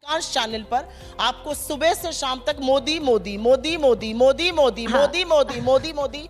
अधिकांश चैनल पर आपको सुबह से शाम तक मोदी मोदी मोदी मोदी मोदी मोदी मोदी मोदी मोदी मोदी।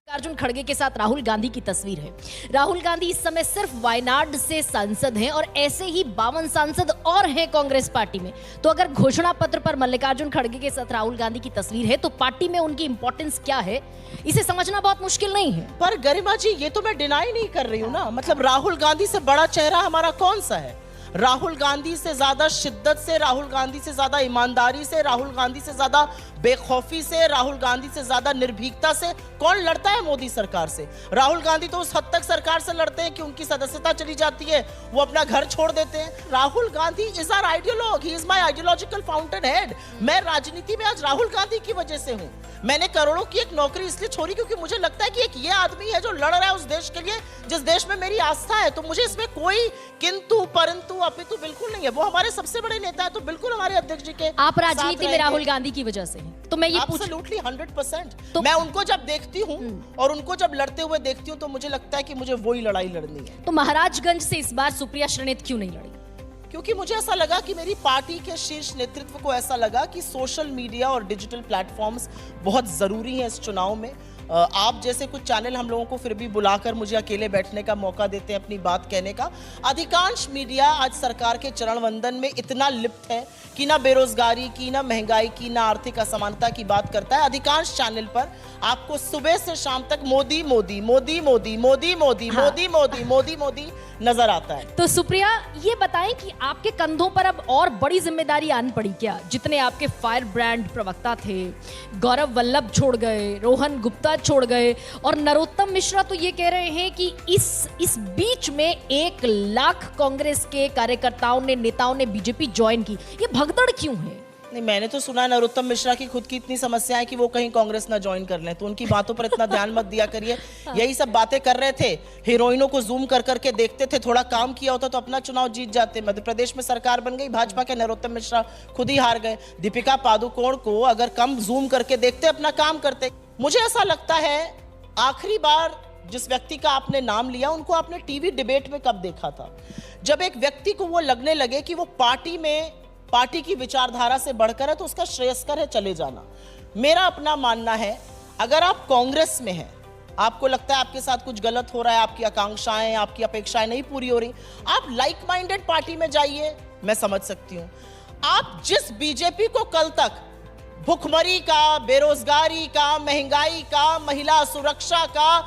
अर्जुन खड़गे के साथ राहुल गांधी की तस्वीर है। राहुल गांधी इस समय सिर्फ वायनाड से सांसद हैं और ऐसे ही 52 सांसद और हैं कांग्रेस पार्टी में। तो अगर घोषणा पत्र पर मल्लिकार्जुन खड़गे के साथ राहुल गांधी की तस्वीर है तो पार्टी में उनकी इंपॉर्टेंस क्या है, इसे समझना बहुत मुश्किल नहीं है। पर गरिमा जी, ये तो मैं डिनाई नहीं कर रही हूँ ना, मतलब राहुल गांधी से बड़ा चेहरा हमारा कौन सा है? राहुल गांधी से ज्यादा शिद्दत से, राहुल गांधी से ज्यादा ईमानदारी से, राहुल गांधी से ज्यादा बेखौफी से, राहुल गांधी से ज्यादा निर्भीकता से कौन लड़ता है मोदी सरकार से? राहुल गांधी तो उस हद तक सरकार से लड़ते हैं कि उनकी सदस्यता चली जाती है, वो अपना घर छोड़ देते हैं। Rahul Gandhi is our ideologue, he is my ideological fountain head. मैं राजनीति में आज राहुल गांधी की वजह से हूँ। मैंने करोड़ों की एक नौकरी इसलिए छोड़ी क्योंकि मुझे लगता है कि एक ये आदमी है जो लड़ रहा है उस देश के लिए जिस देश में मेरी आस्था है। तो मुझे इसमें कोई किंतु परंतु अपितु बिल्कुल नहीं है। वो हमारे सबसे बड़े नेता है तो बिल्कुल हमारे अध्यक्ष जी के आप राजनीति में राहुल गांधी की वजह से हैं। तो मैं ये एब्सोल्युटली 100%। तो मैं उनको जब देखती हूँ और उनको जब लड़ते हुए देखती हूँ तो मुझे लगता है कि मुझे वही लड़ाई लड़नी है। तो महाराजगंज से इस बार सुप्रिया श्रीनेत क्यों नहीं लड़ी? क्योंकि मुझे ऐसा लगा कि मेरी पार्टी के शीर्ष नेतृत्व को ऐसा लगा कि सोशल मीडिया और डिजिटल प्लेटफॉर्म्स बहुत जरूरी हैं इस चुनाव में। आप जैसे कुछ चैनल हम लोगों को फिर भी बुलाकर मुझे अकेले बैठने का मौका देते हैं, अपनी बात कहने का। अधिकांश मीडिया आज सरकार के चरण वंदन में इतना लिप्त है कि ना बेरोजगारी की, ना महंगाई की, ना आर्थिक असमानता की बात करता है। अधिकांश चैनल पर आपको सुबह से शाम तक मोदी मोदी मोदी मोदी मोदी मोदी मोदी मोदी मोदी मोदी नजर आता है। तो सुप्रिया, ये बताएं कि आपके कंधों पर अब और बड़ी जिम्मेदारी आन पड़ी क्या? जितने आपके फायर ब्रांड प्रवक्ता थे, गौरव वल्लभ छोड़ गए, रोहन गुप्ता छोड़ गए और नरोत्तम मिश्रा तो ये कह रहे हैं कि इस बीच में 1 लाख कांग्रेस के कार्यकर्ताओं ने, नेताओं ने बीजेपी ज्वाइन की। ये भगदड़ क्यों है? नहीं, मैंने तो सुना है नरोत्तम मिश्रा की खुद की इतनी समस्या है कि वो कहीं कांग्रेस ना ज्वाइन कर लें, तो उनकी बातों पर इतना ध्यान मत दिया करिए। यही सब बातें कर रहे थे, हीरोइनों को जूम कर करके देखते थे, थोड़ा काम किया होता तो अपना चुनाव जीत जाते। मध्य प्रदेश में सरकार बन गई भाजपा के, नरोत्तम मिश्रा खुद ही हार गए। दीपिका पादुकोण को अगर कम जूम करके देखते, अपना काम करते। मुझे ऐसा लगता है आखिरी बार जिस व्यक्ति का आपने नाम लिया उनको आपने टीवी डिबेट में कब देखा था? जब एक व्यक्ति को वो लगने लगे कि वो पार्टी की विचारधारा से बढ़कर है तो उसका श्रेयस्कर है चले जाना। मेरा अपना मानना है, अगर आप कांग्रेस में हैं, आपको लगता है आपके साथ कुछ गलत हो रहा है, आपकी आकांक्षाएं, आपकी अपेक्षाएं नहीं पूरी हो रही, आप लाइक माइंडेड पार्टी में जाइए, मैं समझ सकती हूं। आप जिस बीजेपी को कल तक भुखमरी का, बेरोजगारी का, महंगाई का, महिला सुरक्षा का,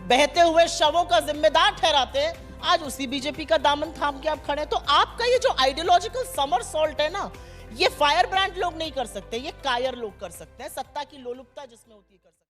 बहते हुए शवों का जिम्मेदार ठहराते हैं, आज उसी बीजेपी का दामन थाम के आप खड़े हैं। तो आपका ये जो आइडियोलॉजिकल समर सॉल्ट है ना, ये फायर ब्रांड लोग नहीं कर सकते, ये कायर लोग कर सकते हैं। सत्ता की लोलुपता जिसमें होती है कर सकते हैं।